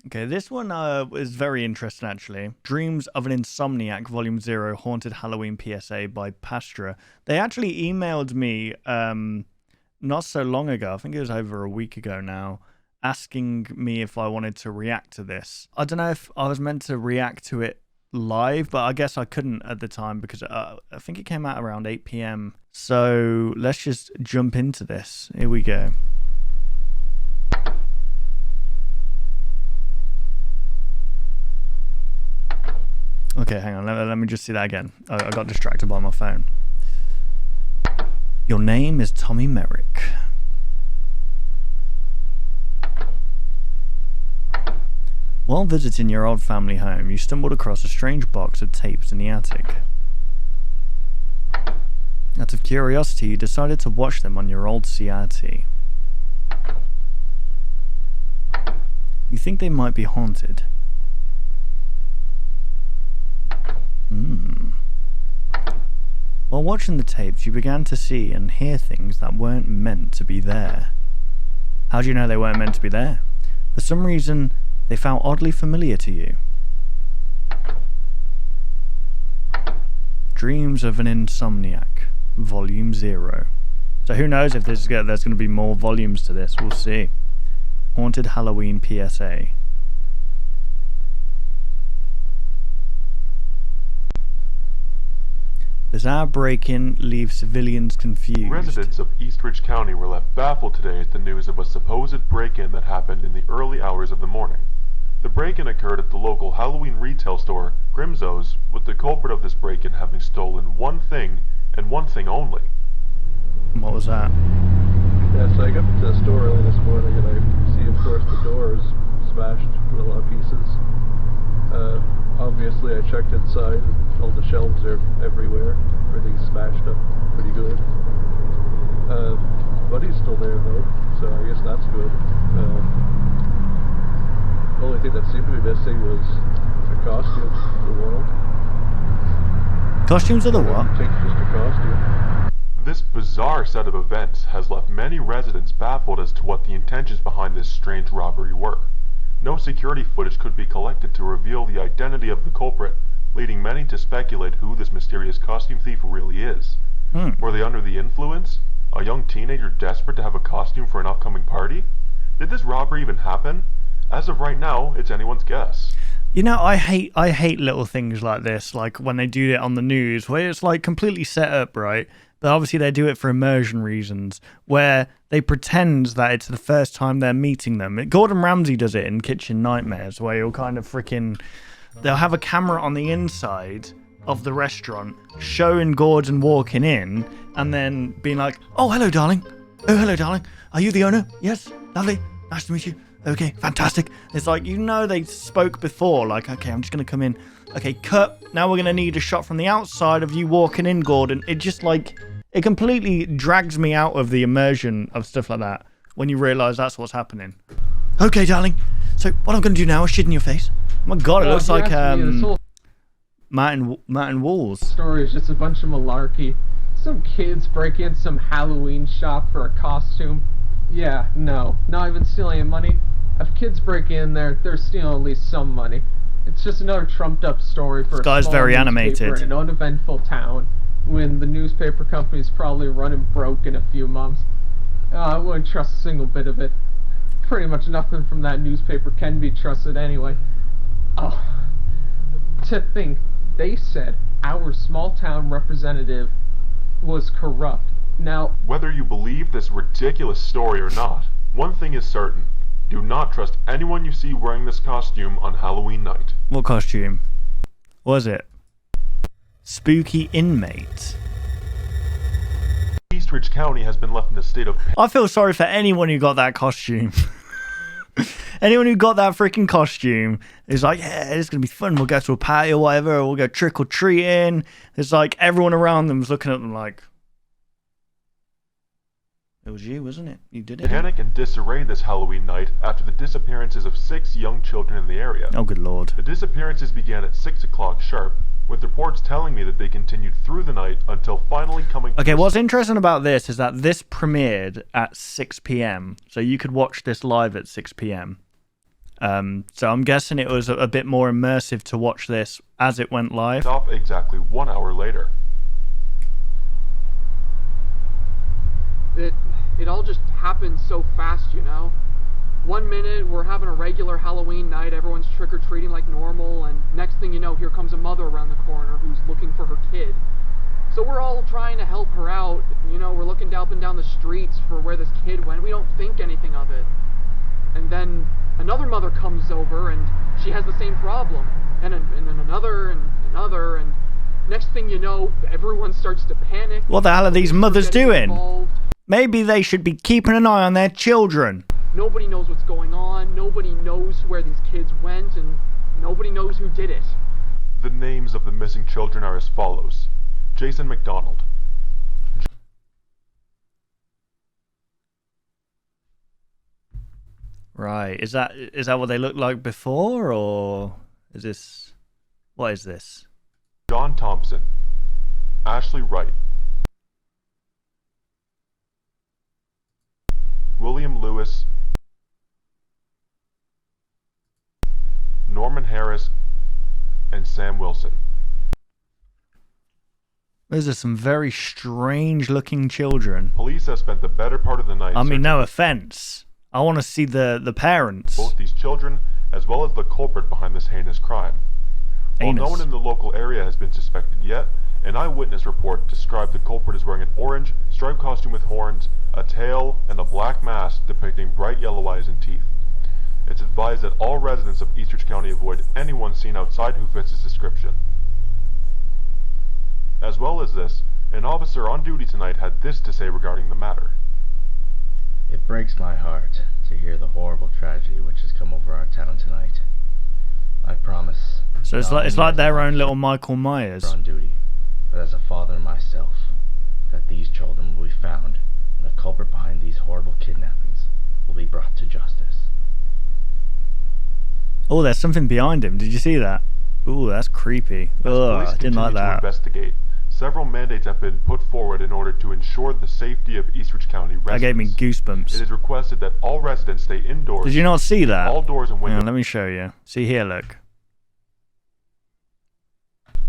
Okay, this one is very interesting, actually. Dreams of an Insomniac, Volume 0, Haunted Halloween PSA by Pastra. They actually emailed me not so long ago, I think it was over a week ago now, asking me if I wanted to react to this. I don't know if I was meant to react to it live, but I guess I couldn't at the time because I think it came out around 8 p.m. So let's just jump into this. Here we go. Okay, hang on. Let me just see that again. I got distracted by my phone. Your name is Tommy Merrick. While visiting your old family home, you stumbled across a strange box of tapes in the attic. Out of curiosity, you decided to watch them on your old CRT. You think they might be haunted. While watching the tapes, you began to see and hear things that weren't meant to be there. How do you know they weren't meant to be there? For some reason, they felt oddly familiar to you. Dreams of an Insomniac, Volume 0. So who knows if there's going to be more volumes to this, we'll see. Haunted Halloween PSA. Bizarre break-in leaves civilians confused. Residents of Eastridge County were left baffled today at the news of a supposed break-in that happened in the early hours of the morning. The break-in occurred at the local Halloween retail store, Grimzo's, with the culprit of this break-in having stolen one thing, and one thing only. What was that? Yeah, so I got to the store early this morning and I see, of course, the door is smashed in a lot of pieces. Obviously, I checked inside and all the shelves are everywhere. Everything's smashed up pretty good. Buddy's still there though, so I guess that's good. The only thing that seemed to be missing was the costume, the world. Costumes of the what? I think just a costume. This bizarre set of events has left many residents baffled as to what the intentions behind this strange robbery were. No security footage could be collected to reveal the identity of the culprit, leading many to speculate who this mysterious costume thief really is. Were they under the influence? A young teenager desperate to have a costume for an upcoming party? Did this robbery even happen? As of right now, it's anyone's guess. You know, I hate little things like this, like when they do it on the news, where it's like completely set up, right? But obviously they do it for immersion reasons, where they pretend that it's the first time they're meeting them. Gordon Ramsay does it in Kitchen Nightmares, where he'll kind of they'll have a camera on the inside of the restaurant, showing Gordon walking in, and then being like, "Oh, hello, darling. Oh, hello, darling. Are you the owner? Yes. Lovely. Nice to meet you. Okay, fantastic." It's like, you know, they spoke before, like, okay, I'm just going to come in. Okay, cut. Now we're going to need a shot from the outside of you walking in, Gordon. It just, like, it completely drags me out of the immersion of stuff like that when you realise that's what's happening. Okay, darling. So what I'm going to do now is shit in your face. Oh my God, it looks like Martin Walls. Story is just a bunch of malarkey. Some kids break in some Halloween shop for a costume. Yeah, no, not even stealing any money. If kids break in there, they're stealing at least some money. It's just another trumped up story for this guy's a small very newspaper animated. in an uneventful town when the newspaper company's probably running broke in a few months. I wouldn't trust a single bit of it. Pretty much nothing from that newspaper can be trusted anyway. Oh, to think, they said our small town representative was corrupt. Now, whether you believe this ridiculous story or not, one thing is certain. Do not trust anyone you see wearing this costume on Halloween night. What costume? What was it? Spooky inmate. Eastridge County has been left in a state of... I feel sorry for anyone who got that costume. Anyone who got that freaking costume is like, yeah, it's going to be fun. We'll go to a party or whatever, or we'll go trick-or-treating. It's like everyone around them's looking at them like, it was you, wasn't it? You did it. Panic and disarray this Halloween night after the disappearances of 6 young children in the area. Oh, good lord. The disappearances began at 6 o'clock sharp, with reports telling me that they continued through the night until finally coming... Okay, what's interesting about this is that this premiered at 6 p.m. So you could watch this live at 6 p.m. So I'm guessing it was a bit more immersive to watch this as it went live. Off exactly 1 hour later. It all just happened so fast, you know? 1 minute we're having a regular Halloween night, everyone's trick-or-treating like normal, and next thing you know, here comes a mother around the corner who's looking for her kid. So we're all trying to help her out, you know, we're looking up and down the streets for where this kid went, we don't think anything of it. And then another mother comes over and she has the same problem, and then another, and next thing you know, everyone starts to panic. What the hell are these mothers doing? Involved. Maybe they should be keeping an eye on their children. Nobody knows what's going on, nobody knows where these kids went, and nobody knows who did it. The names of the missing children are as follows. Jason McDonald. Right, is that what they looked like before, or is this... What is this? John Thompson. Ashley Wright. William Lewis. Norman Harris. And Sam Wilson. Those are some very strange looking children. Police have spent the better part of the night I mean, searching no offense. I want to see the parents. both these children as well as the culprit behind this heinous crime. While no one in the local area has been suspected yet, an eyewitness report described the culprit as wearing an orange striped costume with horns, a tail, and a black mask depicting bright yellow eyes and teeth. It's advised that all residents of Eastridge County avoid anyone seen outside who fits this description. As well as this, an officer on duty tonight had this to say regarding the matter. It breaks my heart to hear the horrible tragedy which has come over our town tonight. I promise. So it's like their own little Michael Myers. On duty, but as a father myself, that these children will be found, and the culprit behind these horrible kidnappings will be brought to justice. Oh, there's something behind him. Did you see that? Ooh, that's creepy. Ugh, I didn't like that. To investigate, several mandates have been put forward in order to ensure the safety of Eastridge County residents. That gave me goosebumps. It is requested that all residents stay indoors. Did you not see that? All doors and windows. Let me show you. See here, look.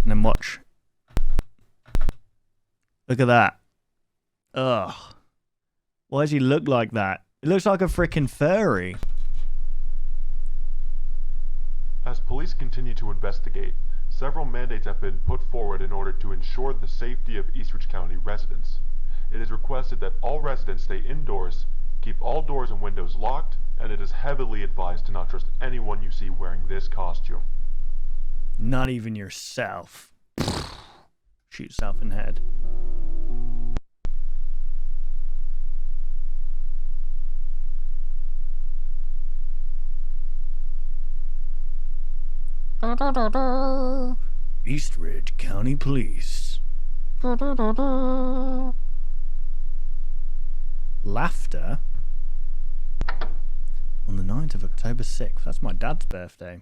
And then watch. Look at that. Ugh. Why does he look like that? It looks like a freaking furry. As police continue to investigate, several mandates have been put forward in order to ensure the safety of Eastridge County residents. It is requested that all residents stay indoors, keep all doors and windows locked, and it is heavily advised to not trust anyone you see wearing this costume. Not even yourself. Shoot yourself in the head. Eastridge County Police. Laughter on the 9th of October 6th. That's my dad's birthday.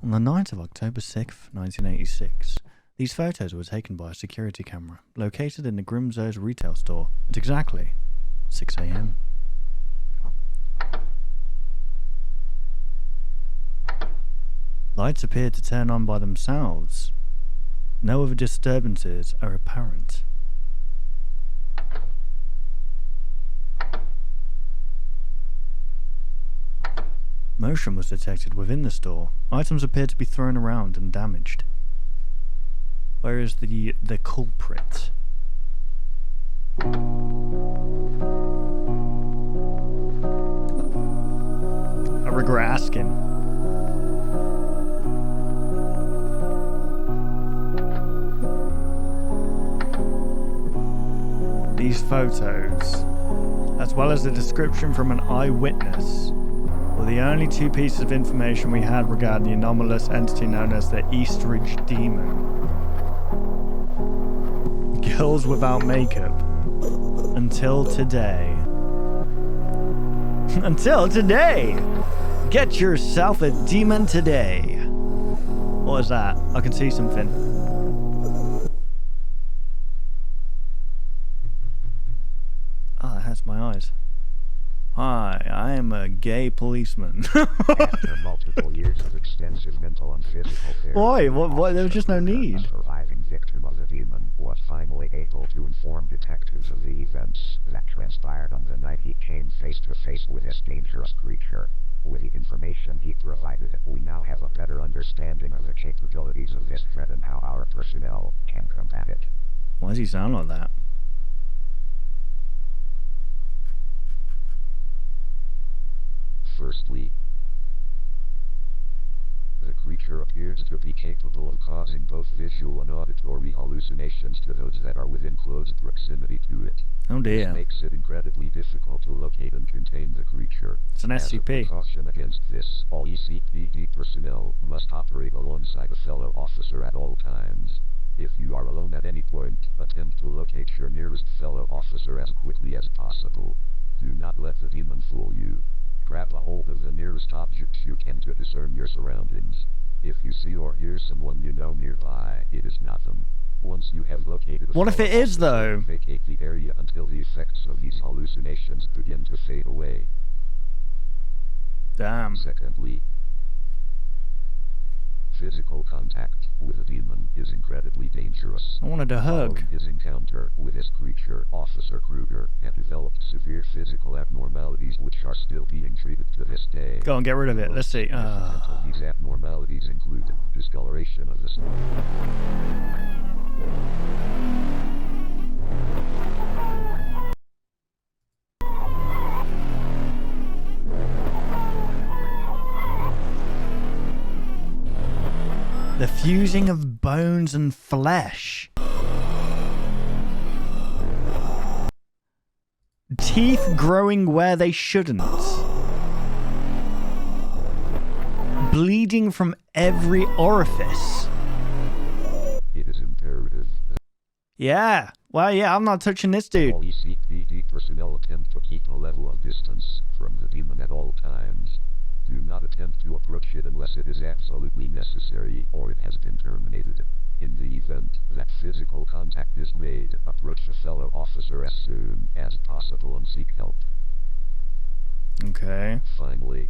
On the 9th of October 6th, 1986, these photos were taken by a security camera located in the Grimzo's retail store at exactly 6 a.m. Lights appear to turn on by themselves. No other disturbances are apparent. Motion was detected within the store. Items appeared to be thrown around and damaged. Where is the culprit? I regret asking. These photos, as well as a description from an eyewitness, were the only two pieces of information we had regarding the anomalous entity known as the Eastridge Demon. Girls without makeup. Until today. Until today! Get yourself a demon today! What is that? I can see something. Oh, that hurts my eyes. Hi, I am a gay policeman. After multiple years of extensive mental and physical therapy, Why? What? There was just no Kruger, need. a surviving victim of the demon, was finally able to inform detectives of the events that transpired on the night he came face to face with this dangerous creature. With the information he provided, we now have a better understanding of the capabilities of this threat and how our personnel can combat it. Why does he sound like that? Firstly, the creature appears to be capable of causing both visual and auditory hallucinations to those that are within close proximity to it. Oh dear. This makes it incredibly difficult to locate and contain the creature. It's an As a SCP. precaution against this, all ECPD personnel must operate alongside a fellow officer at all times. If you are alone at any point, attempt to locate your nearest fellow officer as quickly as possible. Do not let the demon fool you. Grab a hold of the nearest object you can to discern your surroundings. If you see or hear someone you know nearby, it is not them. Once you have located a What if fellow it is, officer, though? vacate the area until the effects of these hallucinations begin to fade away. Damn. Secondly, physical contact with a demon is incredibly dangerous. I wanted a hug. Following his encounter with this creature, Officer Kruger had developed severe physical abnormalities which are still being treated to this day. Go on, get rid of it. Let's see. Significant of these abnormalities include discoloration of the skin. The fusing of bones and flesh. Teeth growing where they shouldn't. Bleeding from every orifice. It is imperative that Yeah. Well, yeah, I'm not touching this dude. all ECPD personnel attempt to keep a level of distance from the demon at all times. Do not attempt to approach it unless it is absolutely necessary or it has been terminated. In the event that physical contact is made, approach a fellow officer as soon as possible and seek help. Okay. Finally,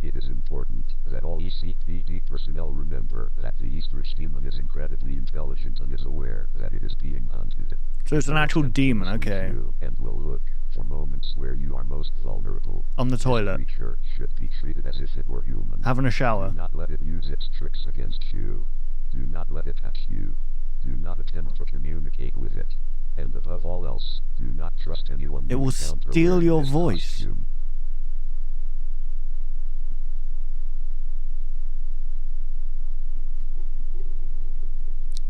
it is important that all ECPD personnel remember that the Eastridge demon is incredibly intelligent and is aware that it is being hunted. So it's an actual demon, okay. And will look for moments where you are most vulnerable. On the toilet. This creature should be treated as if it were human. Having a shower. Do not let it use its tricks against you. Do not let it touch you. Do not attempt to communicate with it. And above all else, do not trust anyone. It you will encounter steal wearing your this voice. costume.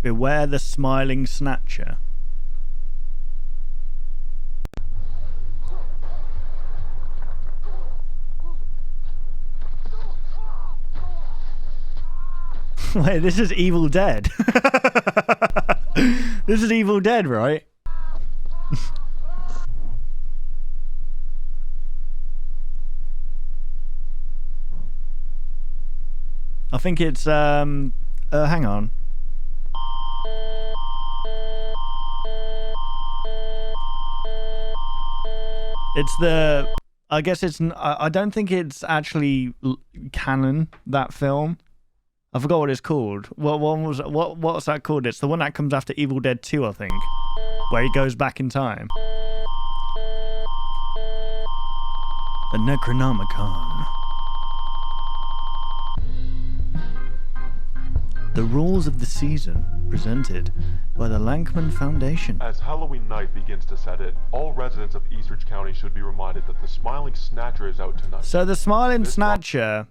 Beware the smiling snatcher. Wait, this is Evil Dead. This is Evil Dead, right? I think it's hang on. It's the I guess it's I don't think it's actually canon, that film. I forgot what it's called. What's that called? It's the one that comes after Evil Dead 2, I think, where he goes back in time. The Necronomicon. The rules of the season, presented by the Lankman Foundation. As Halloween night begins to set in, all residents of Eastridge County should be reminded that the Smiling Snatcher is out tonight. So the Smiling This Snatcher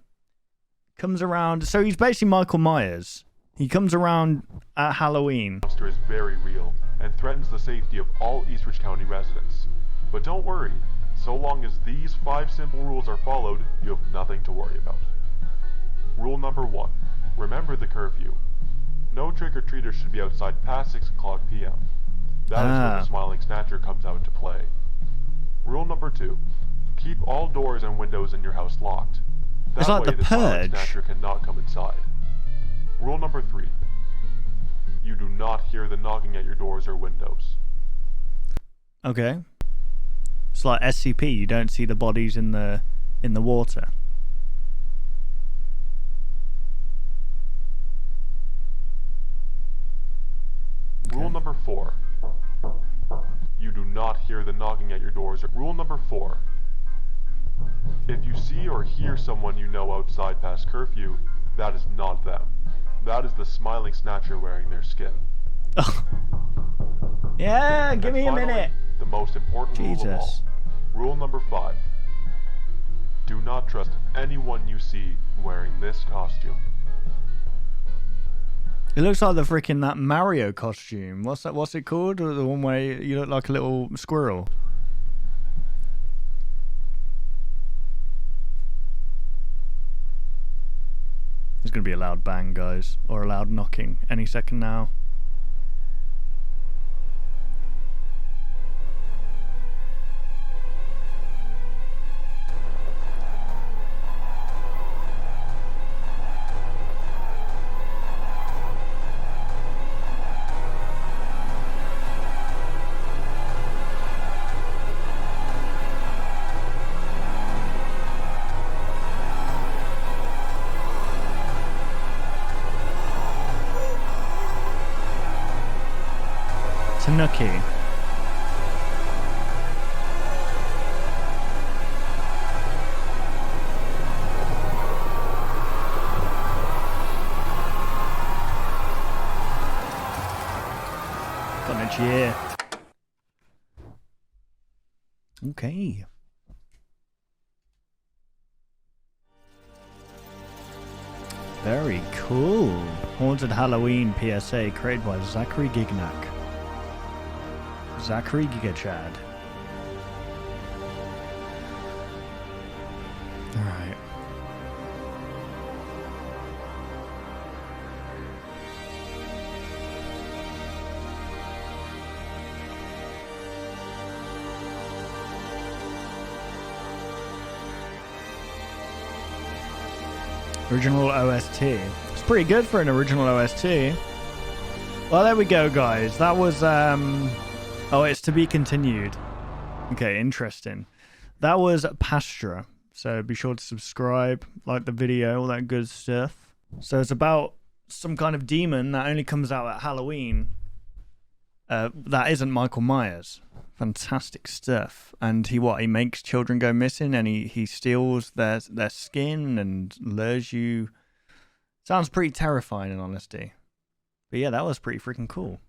comes around. So he's basically Michael Myers. He comes around at Halloween. The monster is very real and threatens the safety of all Eastridge County residents. But don't worry, so long as these 5 simple rules are followed, you have nothing to worry about. Rule number 1. Remember the curfew. No trick-or-treaters should be outside past 6 o'clock p.m. That is when the Smiling Snatcher comes out to play. Rule number 2. Keep all doors and windows in your house locked. That It's like way the Smiling Purge. Snatcher cannot come inside. Rule number 3. You do not hear the knocking at your doors or windows. Okay. It's like SCP. You don't see the bodies in the water. Rule number 4. You do not hear the knocking at your doors. Rule number 4. If you see or hear someone you know outside past curfew, that is not them. That is the smiling snatcher wearing their skin. Yeah, give me finally, a minute. The most important rule of all. Rule number 5. Do not trust anyone you see wearing this costume. It looks like the freaking that Mario costume. What's that? What's it called? The one where you look like a little squirrel. There's gonna be a loud bang, guys, or a loud knocking any second now. Tanuki. Konnichiwa. Okay. Very cool. Haunted Halloween PSA created by Zachary Gignac. Zachary Gigachad. Alright. Original OST. It's pretty good for an original OST. Well, there we go, guys. That was, oh, it's to be continued. Okay, interesting. That was Pastra. So be sure to subscribe, like the video, all that good stuff. So it's about some kind of demon that only comes out at Halloween. That isn't Michael Myers. Fantastic stuff. And he makes children go missing, and he steals their skin and lures you. Sounds pretty terrifying in honesty. But yeah, that was pretty freaking cool.